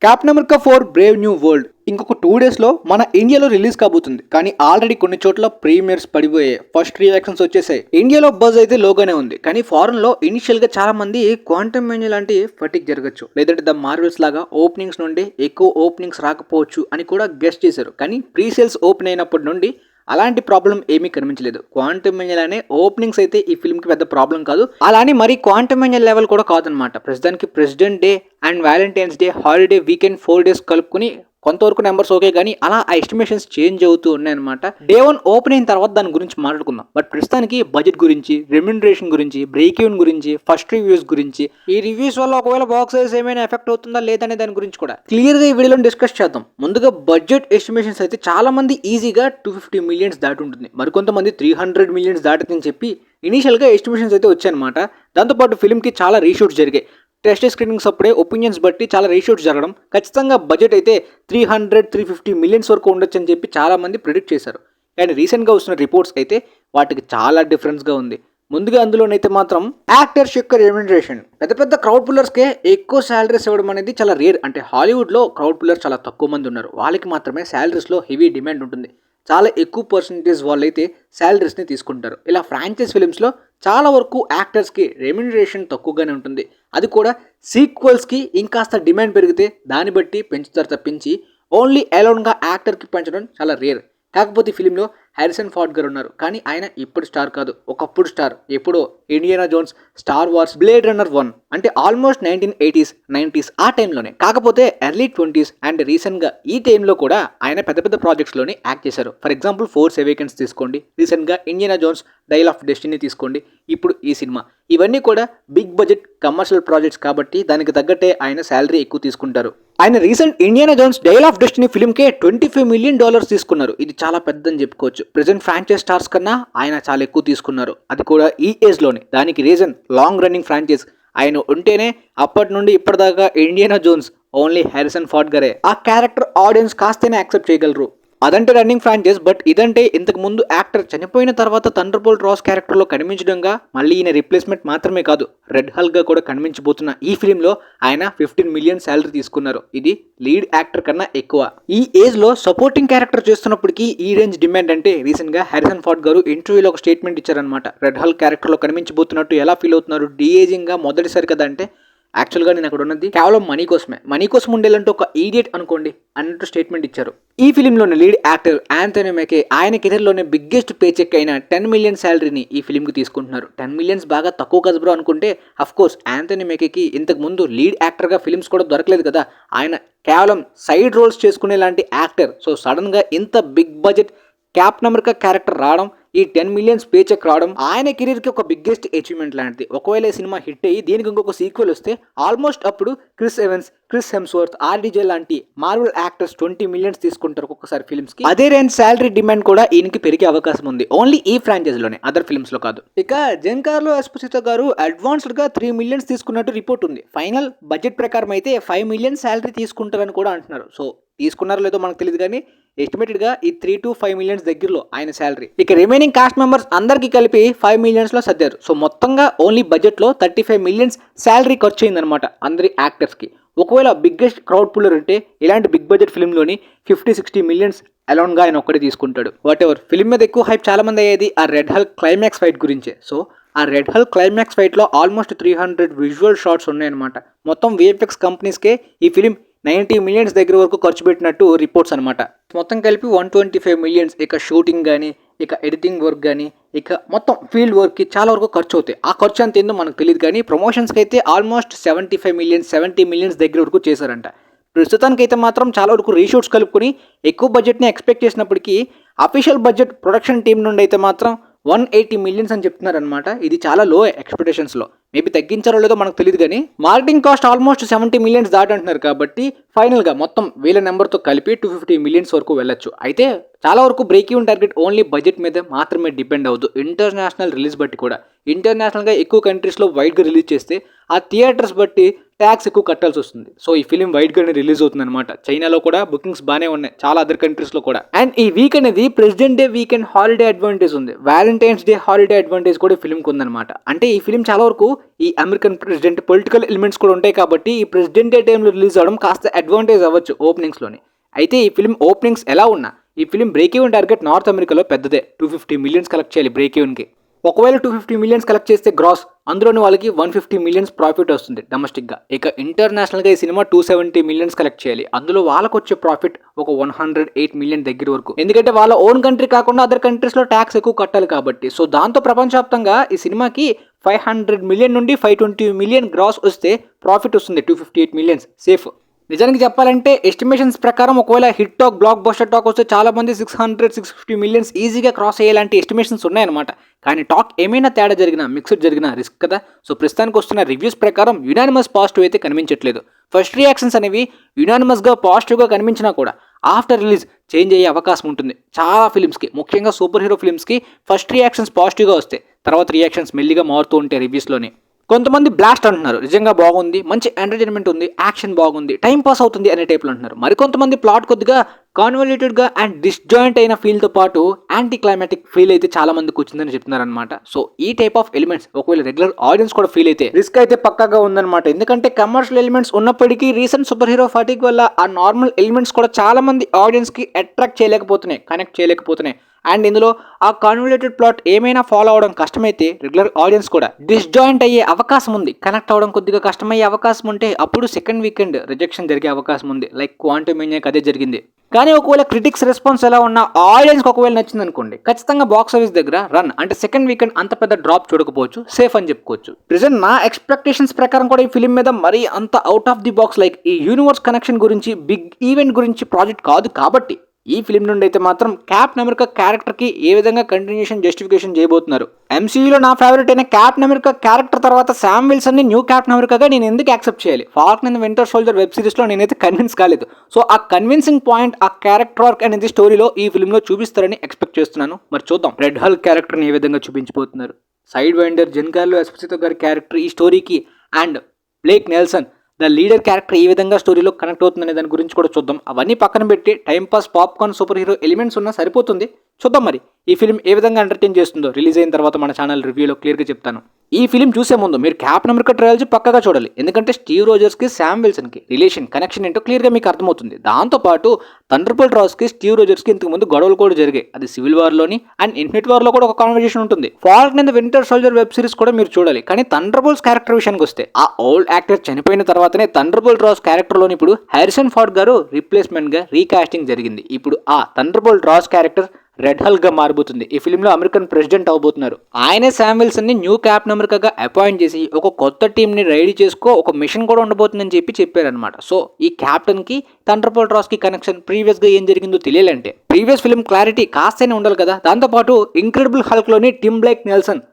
Captain America 4 Brave new world ఇంకొక 2 డేస్లో మన ఇండియాలో రిలీజ్ కాబోతుంది. కానీ ఆల్రెడీ కొన్ని చోట్ల ప్రీమియర్స్ పడిపోయాయి. ఫస్ట్ రియాక్షన్స్ వచ్చేసాయి. ఇండియాలో బజ్ అయితే లోగానే ఉంది. కానీ ఫారెన్ లో ఇనిషియల్ గా చాలా మంది క్వాంటమ్ మేనియా లాంటి ఫటిక్ జరగచ్చు, లేదంటే ద మార్వెల్స్ లాగా ఓపెనింగ్స్ నుండి ఎక్కువ ఓపెనింగ్స్ రాకపోవచ్చు అని కూడా గెస్ట్ చేశారు. కానీ ప్రీ సేల్స్ ఓపెన్ అయినప్పటి నుండి అలాంటి ప్రాబ్లం ఏమీ కనిపించలేదు. క్వాంటమ్ మేనియా అనే ఓపెనింగ్స్ అయితే ఈ ఫిల్మ్ కి పెద్ద ప్రాబ్లం కాదు. అలానే మరి క్వాంటమ్ మేనియా లెవెల్ కూడా కాదనమాట. ప్రస్తుతానికి president day and Valentine's day holiday weekend 4 days కలుపుకుని కొంతవరకు నెంబర్స్ ఓకే, కానీ అలా ఆ ఎస్టిమేషన్స్ చేంజ్ అవుతూ ఉన్నాయన్నమాట. డే 1 ఓపెన్ అయిన తర్వాత దాని గురించి మాట్లాడుకుందాం. బట్ ప్రస్తుతానికి బడ్జెట్ గురించి, రెమ్యునరేషన్ గురించి, బ్రేక్ ఈవెన్ గురించి, ఫస్ట్ రివ్యూస్ గురించి, ఈ రివ్యూస్ వల్ల ఒకవేళ బాక్స్ ఆఫీస్ ఏమైనా ఎఫెక్ట్ అవుతుందా లేదనే దాని గురించి కూడా క్లియర్ గా ఈ వీడియోలో డిస్కస్ చేద్దాం. ముందుగా బడ్జెట్ ఎస్టిమేషన్స్ అయితే చాలా మంది ఈజీగా 250 మిలియన్స్ దాటి ఉంటుంది, మరికొంతమంది 300 మిలియన్స్ దాటుతుందని చెప్పి ఇనీషియల్ గా ఎస్టిమేషన్స్ అయితే వచ్చాయన్నమాట. దాంతోపాటు ఫిల్మ్ కి చాలా రీషూట్స్ జరిగాయి. టెస్ట్ స్క్రీనింగ్స్ అప్పుడే ఒపీనియన్స్ బట్టి చాలా రీషూట్స్ జరగడం, ఖచ్చితంగా బడ్జెట్ అయితే 300-350 మిలియన్స్ వరకు ఉండొచ్చు అని చెప్పి చాలా మంది ప్రిడిక్ట్ చేశారు. కానీ రీసెంట్గా వస్తున్న రిపోర్ట్స్ అయితే వాటికి చాలా డిఫరెన్స్గా ఉంది. ముందుగా అందులోనైతే మాత్రం యాక్టర్స్ యొక్క రెమ్యునరేషన్, పెద్ద పెద్ద క్రౌడ్ పుల్లర్స్కే ఎక్కువ శాలరీస్ ఇవ్వడం అనేది చాలా రేర్. అంటే హాలీవుడ్లో క్రౌడ్ పుల్లర్స్ చాలా తక్కువ మంది ఉన్నారు, వాళ్ళకి మాత్రమే శాలరీస్లో హెవీ డిమాండ్ ఉంటుంది. చాలా ఎక్కువ పర్సంటేజ్ వాళ్ళైతే శాలరీస్ని తీసుకుంటారు. ఇలా ఫ్రాంచైజ్ ఫిలిమ్స్లో చాలా వరకు యాక్టర్స్కి రెమ్యునరేషన్ తక్కువగానే ఉంటుంది. అది కూడా సీక్వెల్స్కి ఇంకాస్త డిమాండ్ పెరిగితే దాన్ని బట్టి పెంచుతారు తప్పించి ఓన్లీ అలోన్గా యాక్టర్కి పెంచడం చాలా రేర్. కాకపోతే ఫిలింలో హారిసన్ ఫోర్డ్ గారు ఉన్నారు, కానీ ఆయన ఇప్పుడు స్టార్ కాదు, ఒకప్పుడు స్టార్. ఎప్పుడో Indiana Jones, Star Wars, Blade Runner 1 అంటే ఆల్మోస్ట్ 1980s 90s ఆ టైంలోనే. కాకపోతే ఎర్లీ 20s అండ్ రీసెంట్గా ఈ టైంలో కూడా ఆయన పెద్ద పెద్ద ప్రాజెక్ట్స్లోనే యాక్ట్ చేశారు. ఫర్ ఎగ్జాంపుల్ ఫోర్స్ అవేకెన్స్ తీసుకోండి, రీసెంట్గా Indiana Jones Dial of Destiny తీసుకోండి, ఇప్పుడు ఈ సినిమా. ఇవన్నీ కూడా బిగ్ బడ్జెట్ కమర్షియల్ ప్రాజెక్ట్స్ కాబట్టి దానికి తగ్గట్టే ఆయన శాలరీ ఎక్కువ తీసుకుంటారు. ఆయన recent Indiana Jones Dial of Destiny ఫిల్మ్కే $25 మిలియన్ తీసుకున్నారు. ఇది చాలా పెద్దని చెప్పుకోవచ్చు. ప్రెజెంట్ ఫ్రాంచైజ్ స్టార్స్ కన్నా ఆయన చాలా ఎక్కువ తీసుకున్నారు, అది కూడా ఈ ఏజ్లోనే. దానికి రీజన్ లాంగ్ రన్నింగ్ ఫ్రాంచైజ్ ఆయన ఉంటేనే. అప్పటి నుండి ఇప్పటిదాకా Indiana Jones only Harrison Ford గారే ఆ క్యారెక్టర్ ఆడియన్స్ కాస్తేనే యాక్సెప్ట్ చేయగలరు. అదంటే రన్నింగ్ ఫ్రాంచైజ్. బట్ ఇదంటే ఇంతకు ముందు యాక్టర్ చనిపోయిన తర్వాత థండర్బోల్ట్ రాస్ క్యారెక్టర్లో కనిపించడంగా మళ్ళీ ఈయన రీప్లేస్మెంట్ మాత్రమే కాదు, రెడ్ హల్గా కూడా కనిపించబోతున్న ఈ ఫిలింలో ఆయన 15 మిలియన్ శాలరీ తీసుకున్నారు. ఇది లీడ్ యాక్టర్ కన్నా ఎక్కువ. ఈ ఏజ్ లో సపోర్టింగ్ క్యారెక్టర్ చేస్తున్నప్పటికీ ఈ రేంజ్ డిమాండ్ అంటే రీసెంట్ గా హారిసన్ ఫోర్డ్ గారు ఇంటర్వ్యూలో ఒక స్టేట్మెంట్ ఇచ్చారనమాట. రెడ్ హల్ క్యారెక్టర్లో కనిపించబోతున్నట్టు ఎలా ఫీల్ అవుతున్నారు, డీఏజింగ్ గా మొదటిసారి కదా అంటే యాక్చువల్గా నేను అక్కడ ఉన్నది కేవలం మనీ కోసమే, మనీ కోసం ఉండేలంటే ఒక ఈడియట్ అనుకోండి అన్నట్టు స్టేట్మెంట్ ఇచ్చారు. ఈ ఫిలింలోని లీడ్ యాక్టర్ ఆంథోనీ మెకే ఆయన కెరీర్లోనే బిగ్గెస్ట్ పే చెక్ అయిన 10 మిలియన్ శాలరీని ఈ ఫిలింకి తీసుకుంటున్నారు. 10 మిలియన్స్ బాగా తక్కువ కదా బ్రో అనుకుంటే, అఫ్ కోర్స్ ఆంథోనీ మెకేకి ఇంతకు ముందు లీడ్ యాక్టర్గా ఫిలిమ్స్ కూడా దొరకలేదు కదా, ఆయన కేవలం సైడ్ రోల్స్ చేసుకునే లాంటి యాక్టర్. సో సడన్గా ఇంత big budget Captain America character రావడం, ఈ 10 మిలియన్స్ పే చెక్ రావడం ఆయన కెరీర్కి ఒక బిగ్గెస్ట్ అచీవ్మెంట్ లాంటిది. ఒకవేళ ఈ సినిమా హిట్ అయ్యి దీనికి ఇంకొక సీక్వెల్ వస్తే ఆల్మోస్ట్ అప్పుడు Chris Evans, Chris Hemsworth, RDJ లాంటి మార్వెల్ యాక్టర్స్ 20 మిలియన్స్ తీసుకుంటారు ఒక్కొక్కసారి ఫిల్మ్స్ కి. అదే రేంజ్ శాలరీ డిమాండ్ కూడా ఈయనకి పెరిగే అవకాశం ఉంది, ఓన్లీ ఈ ఫ్రాంచైజ్ లోనే, అదర్ ఫిల్మ్స్ లో కాదు. ఇక జెన్కార్లో ఎస్పోసిటో గారు అడ్వాన్స్డ్ గా 3 మిలియన్స్ తీసుకున్నట్టు రిపోర్ట్ ఉంది. ఫైనల్ బడ్జెట్ ప్రకారం అయితే 5 మిలియన్ శాలరీ తీసుకుంటారని కూడా అంటున్నారు. సో తీసుకున్నారో లేదో మనకు తెలియదు, కానీ ఎస్టిమేటెడ్ గా ఈ 3 to 5 మిలియన్స్ దగ్గరలో ఆయన శాలరీ. ఇక రిమైనింగ్ కాస్ట్ మెంబర్స్ అందరికి కలిపి 5 మిలియన్స్ లో సర్దారు. సో మొత్తంగా ఓన్లీ బడ్జెట్ లో 35 మిలియన్స్ శాలరీ ఖర్చు అయిందనమాట అందరి యాక్టర్స్ కి. ఒకవేళ బిగ్గెస్ట్ క్రౌడ్ పుల్లర్ ఉంటే ఇలాంటి బిగ్ బడ్జెట్ ఫిల్మ్లోని 50-60 మిలియన్స్ అలౌన్గా ఆయన ఒక్కడే తీసుకుంటాడు. What ever. ఫిల్మ్ మీద ఎక్కువ హైప్ చాలా మంది అయ్యేది ఆ రెడ్ హల్ క్లైమాక్స్ ఫైట్ గురించే. సో ఆ రెడ్ హల్ క్లైమాక్స్ ఫైట్లో ఆల్మోస్ట్ 300 విజువల్ షాట్స్ ఉన్నాయన్నమాట. మొత్తం విఎఫ్ఎక్స్ కంపెనీస్కే ఈ ఫిలిం 90 మిలియన్స్ దగ్గర వరకు ఖర్చు పెట్టినట్టు రిపోర్ట్స్ అనమాట. మొత్తం కలిపి 125 మిలియన్స్. ఇక షూటింగ్ కానీ, ఇక ఎడిటింగ్ వర్క్ కానీ, ఇక మొత్తం ఫీల్డ్ వర్క్కి చాలా వరకు ఖర్చు అవుతాయి. ఆ ఖర్చు అంత ఏందో మనకు తెలియదు, కానీ ప్రమోషన్స్కి అయితే ఆల్మోస్ట్ 75 మిలియన్స్ 70 మిలియన్స్ దగ్గర వరకు చేశారంట. ప్రస్తుతానికైతే మాత్రం చాలా వరకు రీషూట్స్ కలుపుకొని ఎక్కువ బడ్జెట్ని ఎక్స్పెక్ట్ చేసినప్పటికీ అఫీషియల్ బడ్జెట్ ప్రొడక్షన్ టీం నుండి అయితే మాత్రం 180 మిలియన్స్ అని చెప్తున్నారు అనమాట. ఇది చాలా లో ఎక్స్పెక్టేషన్స్లో. మేబీ తగ్గించారో లేదో మనకు తెలియదు, కానీ మార్కెటింగ్ కాస్ట్ ఆల్మోస్ట్ 70 మిలియన్స్ దాటంటున్నారు కాబట్టి ఫైనల్గా మొత్తం వీళ్ళ నెంబర్తో కలిపి 250 మిలియన్స్ వరకు వెళ్ళొచ్చు. అయితే చాలా వరకు break even target only budget మీద మాత్రమే డిపెండ్ అవ్వదు, ఇంటర్నేషనల్ రిలీజ్ బట్టి కూడా. ఇంటర్నేషనల్గా ఎక్కువ కంట్రీస్లో వైడ్గా రిలీజ్ చేస్తే ఆ థియేటర్స్ బట్టి ట్యాక్స్ ఎక్కువ కట్టాల్సి వస్తుంది. సో ఈ ఫిలిం వైడ్ గానే రిలీజ్ అవుతుంది అనమాట. చైనాలో కూడా బుకింగ్స్ బాగానే ఉన్నాయి, చాలా అదర్ కంట్రీస్ లో కూడా. అండ్ ఈ వీక్ అనేది president day weekend holiday advantage ఉంది, వ్యాలంటైన్స్ డే హాలిడే అడ్వాంటేజ్ కూడా ఈ ఫిలిం కి ఉందన్నమాట. అంటే ఈ ఫిలిం చాలా వరకు ఈ అమెరికన్ ప్రెసిడెంట్ పొలిటికల్ ఎలిమెంట్స్ కూడా ఉంటాయి కాబట్టి ఈ ప్రెసిడెంట్ డే టైంలో రిలీజ్ అవడం కాస్త అడ్వాంటేజ్ అవ్వచ్చు ఓపెనింగ్స్ లోని. అయితే ఈ ఫిలిం ఓపెనింగ్స్ ఎలా ఉన్నా ఈ film break even target north అమెరికాలో పెద్దదే, 250 మిలియన్స్ కలెక్ట్ చేయాలి బ్రేక్ ఈవెన్కి. ఒకవేళ 250 మిలియన్స్ కలెక్ట్ చేస్తే గ్రాస్, అందులోని వాళ్ళకి 150 మిలియన్స్ ప్రాఫిట్ వస్తుంది డొమెస్టిక్గా. ఇక ఇంటర్నేషనల్గా ఈ సినిమా 270 మిలియన్స్ కలెక్ట్ చేయాలి, అందులో వాళ్ళకు వచ్చే ప్రాఫిట్ ఒక 108 మిలియన్ దగ్గర వరకు. ఎందుకంటే వాళ్ళ ఓన్ కంట్రీ కాకుండా అదర్ కంట్రీస్లో ట్యాక్స్ ఎక్కువ కట్టాలి కాబట్టి. సో దాంతో ప్రపంచవ్యాప్తంగా ఈ సినిమాకి 500 మిలియన్ నుండి 520 మిలియన్ గ్రాస్ వస్తే ప్రాఫిట్ వస్తుంది, 258 మిలియన్స్ సేఫ్. నిజానికి చెప్పాలంటే ఎస్టిమేషన్స్ ప్రకారం ఒకవేళ hit talk block buster talk వస్తే చాలా మంది 600-650 మిలియన్స్ ఈజీగా క్రాస్ అయ్యేలాంటి ఎస్టిమేషన్స్ ఉన్నాయన్నమాట. కానీ టాక్ ఏమైనా తేడా జరిగినా, మిక్స్డ్ జరిగినా రిస్క్ కదా. సో ప్రస్తుతానికి వస్తున్న రివ్యూస్ ప్రకారం యునానిమస్ పాజిటివ్ అయితే కనిపించట్లేదు. ఫస్ట్ రియాక్షన్స్ అనేవి యునానిమస్గా పాజిటివ్గా కనిపించినా కూడా ఆఫ్టర్ రిలీజ్ చేంజ్ అయ్యే అవకాశం ఉంటుంది. చాలా ఫిల్మ్స్కి, ముఖ్యంగా సూపర్ హీరో ఫిల్మ్స్కి ఫస్ట్ రియాక్షన్స్ పాజిటివ్గా వస్తాయి, తర్వాత రియాక్షన్స్ మెల్లిగా మారుతూ ఉంటాయి రివ్యూస్లోని. కొంతమంది బ్లాస్ట్ అంటున్నారు, నిజంగా బాగుంది, మంచి ఎంటర్టైన్మెంట్ ఉంది, యాక్షన్ బాగుంది, టైం పాస్ అవుతుంది అనే టైప్లో అంటున్నారు. మరికొంతమంది ప్లాట్ కొద్దిగా కాన్వల్యూటెడ్గా అండ్ డిస్జాయింట్ అయిన ఫీల్తో పాటు యాంటీ క్లైమాటిక్ ఫీల్ అయితే చాలా మందికి వచ్చిందని చెప్తున్నారు అనమాట. సో ఈ టైప్ ఆఫ్ ఎలిమెంట్స్ ఒకవేళ రెగ్యులర్ ఆడియన్స్ కూడా ఫీల్ అయితే రిస్క్ అయితే పక్కాగా ఉందన్నమాట. ఎందుకంటే కమర్షియల్ ఎలిమెంట్స్ ఉన్నప్పటికీ రీసెంట్ సూపర్ హీరో ఫాటిక్ వల్ల ఆ నార్మల్ ఎలిమెంట్స్ కూడా చాలా మంది ఆడియన్స్కి అట్రాక్ట్ చేయలేకపోతున్నాయి, కనెక్ట్ చేయలేకపోతున్నాయి. అండ్ ఇందులో ఆ కాన్వల్యూటెడ్ ప్లాట్ ఏమైనా ఫాలో అవడం కష్టమైతే రెగ్యులర్ ఆడియన్స్ కూడా డిస్జాయింట్ అయ్యే అవకాశం ఉంది, కనెక్ట్ అవ్వడం కొద్దిగా కష్టమయ్యే అవకాశం ఉంటే అప్పుడు సెకండ్ వీకెండ్ రిజెక్షన్ జరిగే అవకాశం ఉంది. లైక్ క్వాంటమేనియాకి అదే జరిగింది. కానీ ఒకవేళ క్రిటిక్స్ రెస్పాన్స్ ఎలా ఉన్నా ఆడియన్స్కి ఒకవేళ నచ్చింది అనుకోండి, ఖచ్చితంగా బాక్స్ ఆఫీస్ దగ్గర రన్, అంటే సెకండ్ వీకెండ్ అంత పెద్ద డ్రాప్ చూడకపోవచ్చు, సేఫ్ అని చెప్పుకోవచ్చు. ప్రెజెంట్ నా ఎక్స్పెక్టేషన్స్ ప్రకారం కూడా ఈ ఫిలిం మీద మరీ అంత out of the box like ఈ యూనివర్స్ కనెక్షన్ గురించి, బిగ్ ఈవెంట్ గురించి ప్రాజెక్ట్ కాదు కాబట్టి ఈ ఫిలిం నుండి అయితే మాత్రం క్యాప్టెన్ అమెరికా క్యారెక్టర్కి ఏ విధంగా కంటిన్యూషన్ జస్టిఫికేషన్ చేయబోతున్నారు. ఎంసీయూలో నా ఫేవరెట్ అయిన క్యాప్టెన్ అమెరికా క్యారెక్టర్ తర్వాత శామ్ విల్సన్ని న్యూ క్యాప్టెన్ అమెరికాగా నేను ఎందుకు యాక్సెప్ట్ చేయాలి? Falcon and winter soldier web సిరీస్లో నేనైతే కన్విన్స్ కాలేదు. సో ఆ కన్విన్సింగ్ పాయింట్, ఆ క్యారెక్టర్ వర్క్ అనేది స్టోరీలో ఈ ఫిల్మ్లో చూపిస్తారని ఎక్స్పెక్ట్ చేస్తున్నాను. మరి చూద్దాం రెడ్ హల్క్ క్యారెక్టర్ని ఏ విధంగా చూపించబోతున్నారు. సైడ్ వైండర్ జెన్కార్లో ఎస్పెసితో గారి క్యారెక్టర్ ఈ స్టోరీకి and Blake Nelson the Leader character ఏ విధంగా స్టోరీలో కనెక్ట్ అవుతుందనే దాని గురించి కూడా చూద్దాం. అవన్నీ పక్కన పెట్టి timepass popcorn superhero elements ఉన్నా సరిపోతుంది. చూద్దాం మరి ఈ ఫిలిం ఏ విధంగా ఎంటర్టైన్ చేస్తుందో రిలీజ్ అయిన తర్వాత మన ఛానల్ రివ్యూలో క్లియర్గా చెప్తాను. ఈ ఫిలిం చూసే ముందు మీరు క్యాప్టెన్ అమెరికా ట్రయల్స్ పక్కగా చూడాలి, ఎందుకంటే స్టీవ్ రోజర్స్కి శామ్ విల్సన్కి రిలేషన్ కనెక్షన్ ఏంటో క్లియర్గా మీకు అర్థమవుతుంది. దాంతోపాటు థండర్బోల్ట్ రాస్కి స్టీవ్ రోజర్స్కి ఇంతకు ముందు గొడవలు కూడా జరిగాయి, అది సివిల్ వార్లోని అండ్ ఇన్ఫినిటీ వార్లో కూడా ఒక కాన్వర్జేషన్ ఉంటుంది. Falcon and winter soldier web series కూడా మీరు చూడాలి. కానీ థండర్బోల్ట్స్ క్యారెక్టర్ విషయానికి వస్తే ఆ ఓల్డ్ యాక్టర్ చనిపోయిన తర్వాతనే థండర్బోల్ట్ రాస్ క్యారెక్టర్లోని ఇప్పుడు హ్యారిసన్ ఫోర్డ్ గారు రీప్లేస్మెంట్గా రీకాస్టింగ్ జరిగింది. ఇప్పుడు ఆ థండర్బోల్ట్ రాస్ క్యారెక్టర్ రెడ్ హల్క్గా మారబోతుంది. ఈ ఫిలింలో అమెరికన్ ప్రెసిడెంట్ అవబోతున్నారు. ఆయనే శామ్ విల్సన్ని న్యూ క్యాప్టెన్ అమెరికాగా అపాయింట్ చేసి ఒక కొత్త టీంని రెడీ చేసుకో, ఒక మిషన్ కూడా ఉండబోతుందని చెప్పారనమాట. సో ఈ క్యాప్టెన్కి థండర్బోల్ట్ రాస్కి కనెక్షన్ ప్రీవియస్గా ఏం జరిగిందో తెలియాలంటే ప్రీవియస్ ఫిలిం క్లారిటీ కాస్తనే ఉండాలి కదా. దాంతోపాటు ఇంక్రెడిబుల్ హల్క్లోని Tim Blake Nelson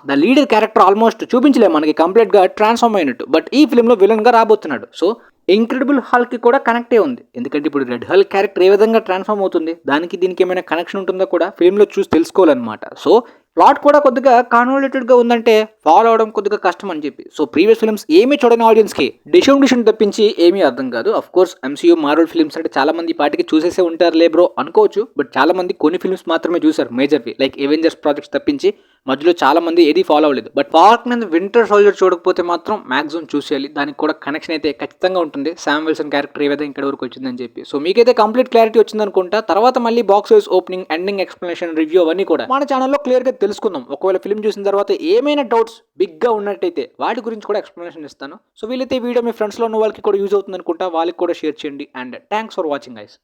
the Leader character almost చూపించలేదు మనకి, కంప్లీట్గా ట్రాన్స్ఫార్మ్ అయినట్టు. బట్ ఈ ఫిలింలో విలన్గా రాబోతున్నాడు. సో ఇంక్రెడిబుల్ హల్క్కి కూడా కనెక్టే ఉంది, ఎందుకంటే ఇప్పుడు రెడ్ హల్క్ క్యారెక్టర్ ఏ విధంగా ట్రాన్స్ఫార్మ్ అవుతుంది, దానికి దీనికి ఏమైనా కనెక్షన్ ఉంటుందో కూడా ఫిలింలో చూసి తెలుసుకోవాలన్నమాట. సో ప్లాట్ కూడా కొద్దిగా కాన్వల్యూటెడ్గా ఉందంటే ఫాలో అవడం కొద్దిగా కష్టం అని చెప్పి. సో ప్రీవియస్ ఫిల్మ్స్ ఏమీ చూడని ఆడియన్స్కి డిషన్ తప్పించి ఏమీ అర్థం కాదు. Of course MCU Marvel films అంటే చాలా మంది పాటికి చూసేసే ఉంటారులే బ్రో అనుకోవచ్చు. బట్ చాలా మంది కొన్ని ఫిల్మ్స్ మాత్రమే చూసారు మేజర్వి, లైక్ ఎవెంజర్స్ ప్రాజెక్ట్స్ తప్పించి మధ్యలో చాలా మంది ఏది ఫాలో అవ్వలేదు. But Falcon and winter soldier చూడకపోతే మాత్రం మాక్సిమం చూసేయాలి, దానికి కూడా కనెక్షన్ అయితే ఖచ్చితంగా ఉంటుంది. శామ్ విల్సన్ క్యారెక్టర్ ఏ విధంగా ఇక్కడ వరకు వచ్చిందని చెప్పి. సో మీకైతే కంప్లీట్ క్లారిటీ వచ్చిందనుకుంటా. తర్వాత మళ్ళీ box office opening, ending, explanation, review అవన్నీ కూడా మన ఛానల్లో క్లియర్గా తెలుసుకుందాం. ఒకవేళ ఫిల్మ్ చూసిన తర్వాత ఏమైనా డౌట్స్ బిగ్గా ఉన్నట్టయితే వాటి గురించి కూడా ఎక్స్ప్లెనేషన్ ఇస్తాను. సో వీలైతే వీడియో మీ ఫ్రెండ్స్లో ఉన్న వాళ్ళకి కూడా యూజ్ అవుతుంది అనుకుంటా, వాళ్ళకి కూడా షేర్ చేయండి. And thanks for watching guys.